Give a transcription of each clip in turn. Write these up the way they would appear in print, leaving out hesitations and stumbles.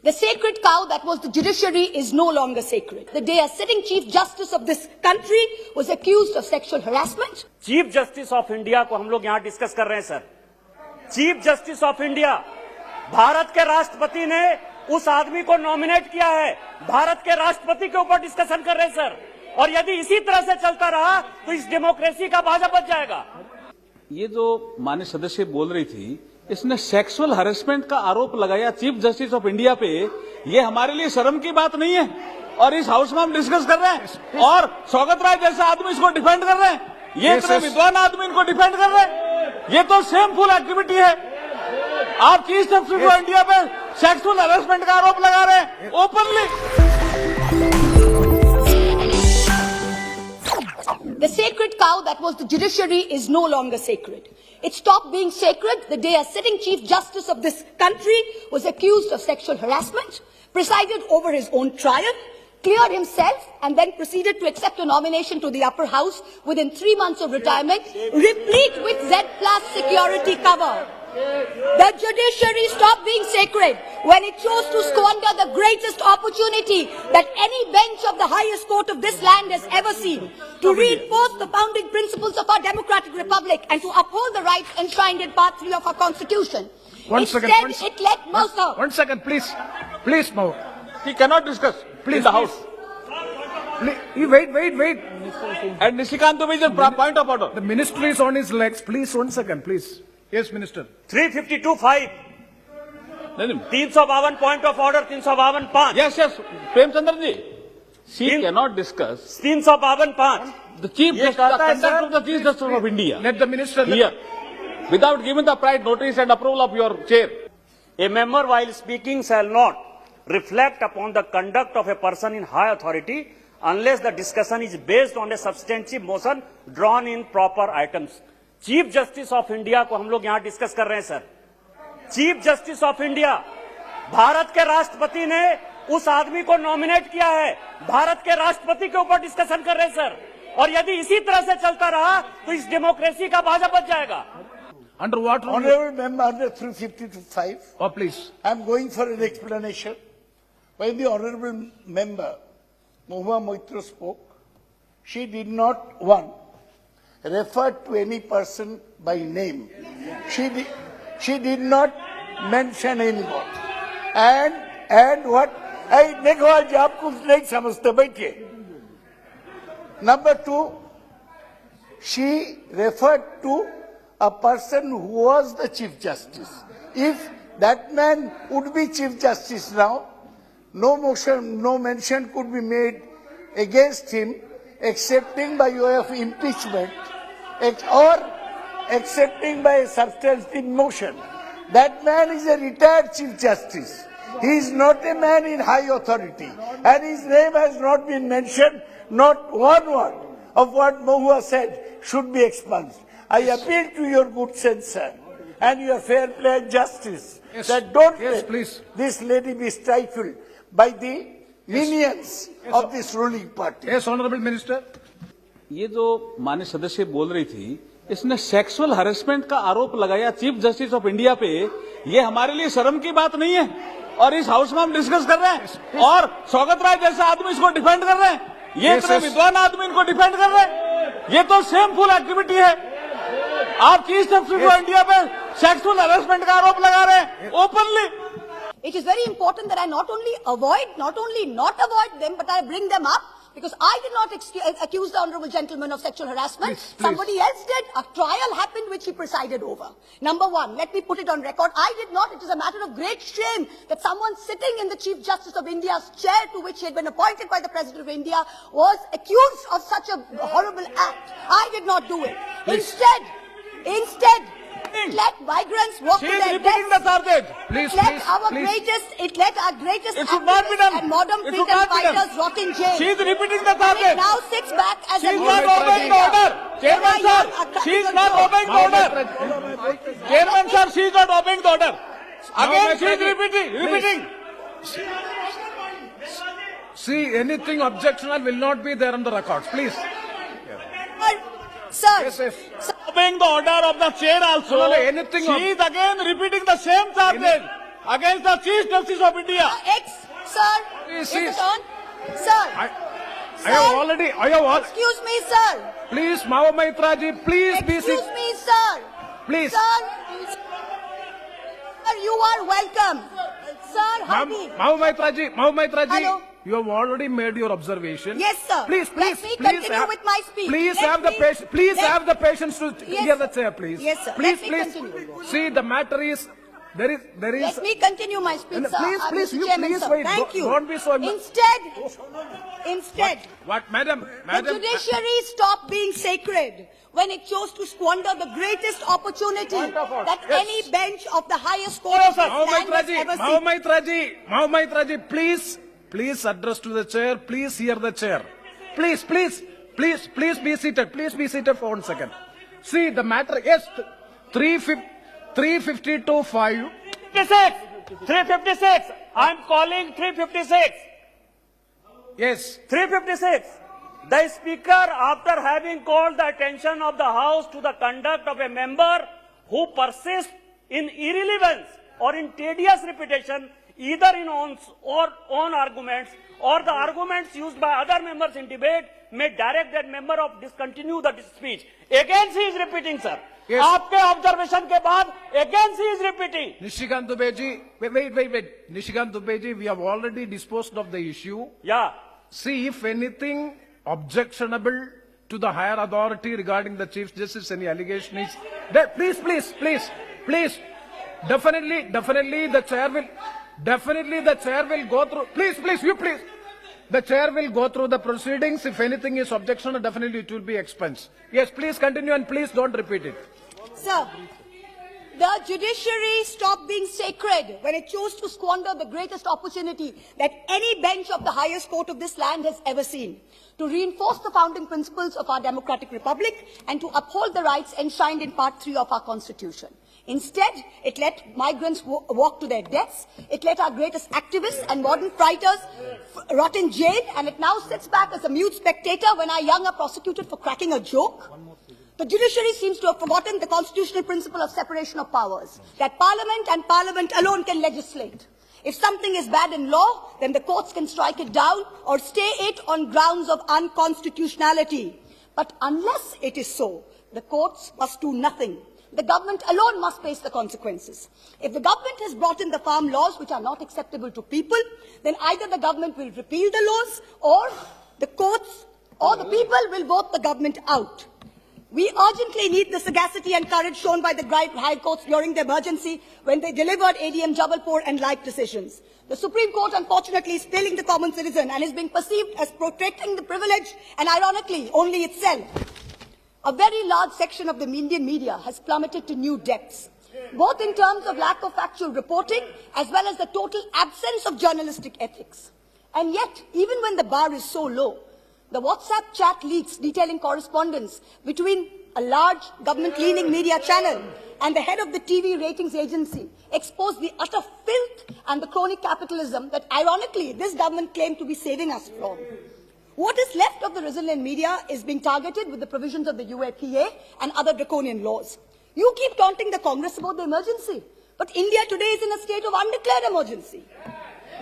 The sacred cow that was the judiciary is no longer sacred. The day a sitting Chief Justice of this country was accused of sexual harassment. Chief justice of India को हम लोग यहाँ discuss कर रहे हैं sir. Chief justice of India, Bharat के राष्ट्रपति ने उस आदमी को नॉमिनेट किया है, भारत के राष्ट्रपति के ऊपर डिस्कशन कर रहे हैं सर। और यदि इसी तरह से चलता रहा तो इस डेमोक्रेसी का बाजा बच जाएगा। ये जो माननीय सदस्य बोल रही थी, इसने सेक्सुअल हरेसमेंट का आरोप लगाया चीफ जस्टिस ऑफ इंडिया पे। ये हमारे लिए शर्म की बात नहीं है और इस हाउस में हम डिस्कस कर रहे हैं और स्वागत राय जैसा आदमी इसको डिफेंड कर रहे हैं। ये इतने विद्वान आदमी इनको डिफेंड कर रहे हैं। ये तो शेमफुल एक्टिविटी है। आप चीफ जस्टिस ऑफ इंडिया पे सेक्सुअल हरेसमेंट का आरोप लगा रहे हैं openly. The sacred cow that was the judiciary is no longer sacred. It stopped being sacred the day a sitting Chief Justice of this country was accused of sexual harassment, presided over his own trial, cleared himself, and then proceeded to accept a nomination to the upper house within 3 months of retirement, replete with Z+ security cover. The judiciary stopped being sacred when it chose to squander the greatest opportunity that any bench of the highest court of this land has ever seen, to reinforce the founding principles of our democratic republic and to uphold the rights enshrined in Part 3 of our constitution. Instead, it let Mausa. One second, please. Please, Mau. He cannot discuss. Please, in the house. Please, wait. And Nishikant Division, point of order. The minister is on his legs. Please, 1 second, please. Yes, Minister. 352(5), 352 point of order, 352(5). Yes, Premchandra ji. She cannot discuss. 352(5). The Chief Justice, conduct of the Chief Justice of India. Let the minister here, without giving the prior notice and approval of your chair. A member while speaking shall not reflect upon the conduct of a person in high authority unless the discussion is based on a substantive motion drawn in proper items. Chief justice of India को हम लोग यहाँ discuss कर रहे हैं sir. Chief justice of India, Bharat के राष्ट्रपति ने उस आदमी को नॉमिनेट किया है, भारत के राष्ट्रपति के ऊपर डिस्कशन कर रहे हैं सर। और यदि इसी तरह से चलता रहा तो इस डेमोक्रेसी का बाजा बच जाएगा। Under what rule? Honorable member, under 352(5). Oh, please. I am going for an explanation. When the honorable member Mahua Moitra spoke, she did not refer to any person by name. She did not mention anyone. And what? Hey, देखो आज आप कुछ नहीं समझते, बैठिए. Number 2, she referred to a person who was the Chief Justice. If that man would be Chief Justice now, no mention could be made against him, excepting by way of impeachment or accepting by a substantive motion. That man is a retired Chief Justice. He is not a man in high authority, and his name has not been mentioned. Not one word of what Mahua said should be expunged. I appeal to your good sense, sir, and your fair play and justice, that don't let this lady be stifled by the minions of this ruling party. Yes, Honorable Minister. ये जो माननीय सदस्य बोल रही थी, इसने sexual harassment का आरोप लगाया चीफ जस्टिस ऑफ इंडिया पे। ये हमारे लिए शर्म की बात नहीं है और इस हाउस में हम डिस्कस कर रहे हैं और स्वागत राय जैसा आदमी इसको डिफेंड कर रहे हैं। ये इतने विद्वान आदमी इनको डिफेंड कर रहे हैं। ये तो शेमफुल एक्टिविटी है। आप चीफ जस्टिस ऑफ इंडिया पे सेक्सुअल हरेसमेंट का आरोप लगा रहे हैं openly. It is very important that I not only not avoid them, but I bring them up, because I did not accuse the honorable gentleman of sexual harassment. Please. Somebody else did. A trial happened which he presided over. Number 1, let me put it on record. I did not. It is a matter of great shame that someone sitting in the Chief Justice of India's chair, to which he had been appointed by the President of India, was accused of such a horrible act. I did not do it. Instead, let migrants walk to their deaths. Please, It let our greatest It should not be done. and modern It freedom should not be done. fighters rot in jail. She is repeating the And target. it now sits back as She a is not obeying the order. Chairman sir, she is not obeying the order. Chairman sir, she is not obeying the order. Again she is repeating. See, anything objectionable will not be there on the records. Please. Sir, Yes. Obeying the order of the chair also. No, anything she is again repeating the same charges. against the Chief Justice of India. Sir, Please, is it please. on? Sir, I have already, excuse me, sir. please, Mahua Maitra ji, please be Excuse seated. me, sir. Please. Sir, you are welcome. Sir, Hardeep. Mahua Maitra ji, Hello. you have already made your observation. Yes, sir. Please, Let me continue with my speech. Please Let have the me- patience. Please let- have the patience to Yes, hear the sir. chair, please. Yes, sir. Please, Let me please. continue. See, the matter is there is. Let me continue my speech, No, sir. please, please, Mr. you Chairman, please sir. wait. Thank you. Don't be so. Instead, What, madam? the Madam. judiciary stopped being sacred when it chose to squander the greatest opportunity Wonderful. that Yes. any bench of the highest court of this Mahua land Maitra has ji, ever Mahua seen. Maitra ji, please address to the chair. Please hear the chair. Please be seated. Please be seated for 1 second. See, the matter, yes, 352.5. 356. I'm calling 356. Yes. 356. The Speaker, after having called the attention of the House to the conduct of a member who persists in irrelevance or in tedious repetition, either in own arguments or the arguments used by other members in debate, may direct that member of discontinue the speech. Again he is repeating, sir. Yes. आपके observation के बाद again he is repeating. Nishikant Dubey ji, wait. Nishikant Dubey ji, we have already disposed of the issue. Yeah. See, if anything objectionable to the higher authority regarding the Chief Justice, any allegation is there, please. Definitely the chair will go through. Please. The chair will go through the proceedings. If anything is objectionable, definitely it will be expensed. Yes, please continue and please don't repeat it. Sir, the judiciary stopped being sacred when it chose to squander the greatest opportunity that any bench of the highest court of this land has ever seen, to reinforce the founding principles of our democratic republic and to uphold the rights enshrined in Part 3 of our Constitution. Instead, it let migrants walk to their deaths, it let our greatest activists and modern fighters rot in jail, and it now sits back as a mute spectator when our young are prosecuted for cracking a joke. The judiciary seems to have forgotten the constitutional principle of separation of powers, that Parliament and Parliament alone can legislate. If something is bad in law, then the courts can strike it down or stay it on grounds of unconstitutionality. But unless it is so, the courts must do nothing. The government alone must face the consequences. If the government has brought in the farm laws which are not acceptable to people, then either the government will repeal the laws or the courts or the people will vote the government out. We urgently need the sagacity and courage shown by the High Courts during the emergency when they delivered ADM Jabalpur and like decisions. The Supreme Court, unfortunately, is failing the common citizen and is being perceived as protecting the privilege and, ironically, only itself. A very large section of the Indian media has plummeted to new depths, both in terms of lack of factual reporting as well as the total absence of journalistic ethics. And yet, even when the bar is so low, the WhatsApp chat leaks detailing correspondence between a large government-leaning media channel and the head of the TV ratings agency expose the utter filth and the crony capitalism that, ironically, this government claimed to be saving us from. What is left of the resilient media is being targeted with the provisions of the UAPA and other draconian laws. You keep taunting the Congress about the emergency, but India today is in a state of undeclared emergency.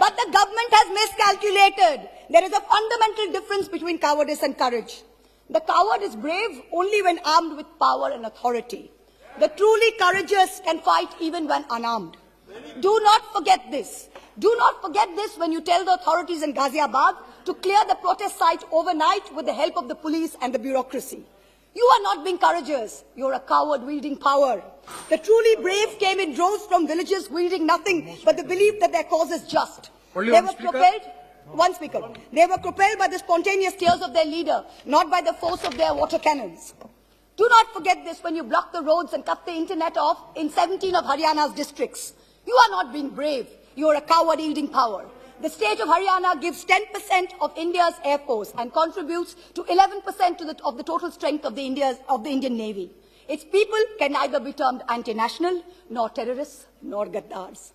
But the government has miscalculated. There is a fundamental difference between cowardice and courage. The coward is brave only when armed with power and authority. The truly courageous can fight even when unarmed. Do not forget this. Do not forget this when you tell the authorities in Ghaziabad to clear the protest site overnight with the help of the police and the bureaucracy. You are not being courageous. You're a coward wielding power. The truly brave came in droves from villages wielding nothing but the belief that their cause is just. Only They one were speaker? propelled. One speaker. They were propelled by the spontaneous tears of their leader, not by the force of their water cannons. Do not forget this when you block the roads and cut the internet off in 17 of Haryana's districts. You are not being brave. You are a coward wielding power. The state of Haryana gives 10% of India's air force and contributes to 11% of the total strength of the Indian Navy. Its people can neither be termed anti-national, nor terrorists, nor gaddars.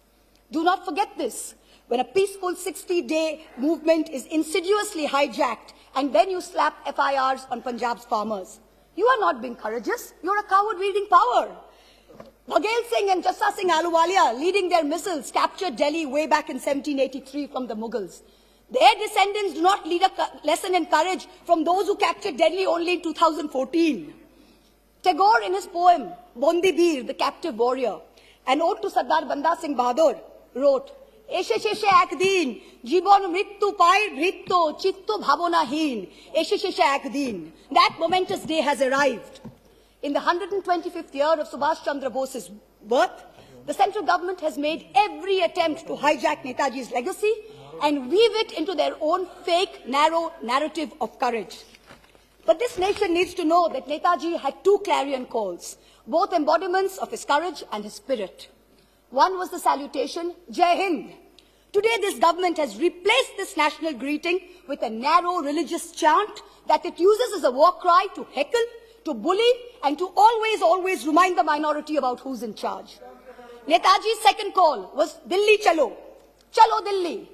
Do not forget this. When a peaceful 60-day movement is insidiously hijacked and then you slap FIRs on Punjab's farmers. You are not being courageous. You're a coward wielding power. Bhagel Singh and Jassa Singh Ahluwalia, leading their missiles, captured Delhi way back in 1783 from the Mughals. Their descendants do not lead a lesson in courage from those who captured Delhi only in 2014. Tagore, in his poem, Bondi Bir, the Captive Warrior, an ode to Sardar Banda Singh Bahadur, wrote, Eshe sheshe ekdin, jibon mrittu pai britto, chitto bhabonahin, eshe sheshe ekdin. That momentous day has arrived. In the 125th year of Subhash Chandra Bose's birth, the central government has made every attempt to hijack Netaji's legacy and weave it into their own fake, narrow narrative of courage. But this nation needs to know that Netaji had two clarion calls, both embodiments of his courage and his spirit. One was the salutation, Jai Hind. Today, this government has replaced this national greeting with a narrow religious chant that it uses as a war cry to heckle, to bully, and to always remind the minority about who's in charge. Netaji's second call was Delhi Chalo, Chalo Delhi.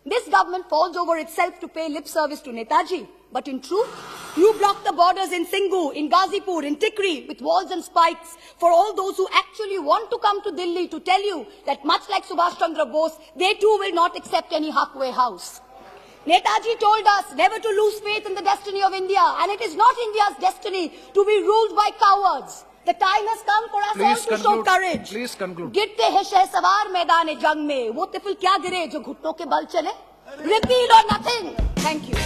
This government falls over itself to pay lip service to Netaji, but in truth, you block the borders in Singhu, in Ghazipur, in Tikri with walls and spikes for all those who actually want to come to Delhi to tell you that much like Subhash Chandra Bose, they too will not accept any halfway house. Netaji told us never to lose faith in the destiny of India, and it is not India's destiny to be ruled by cowards. The time has come for us all Please to show conclude. courage. Please conclude. गिरते हैं शहसवार मैदान जंग में, वो तिफल क्या गिरे जो घुटनों के बल चले? Repeal or nothing. Thank you.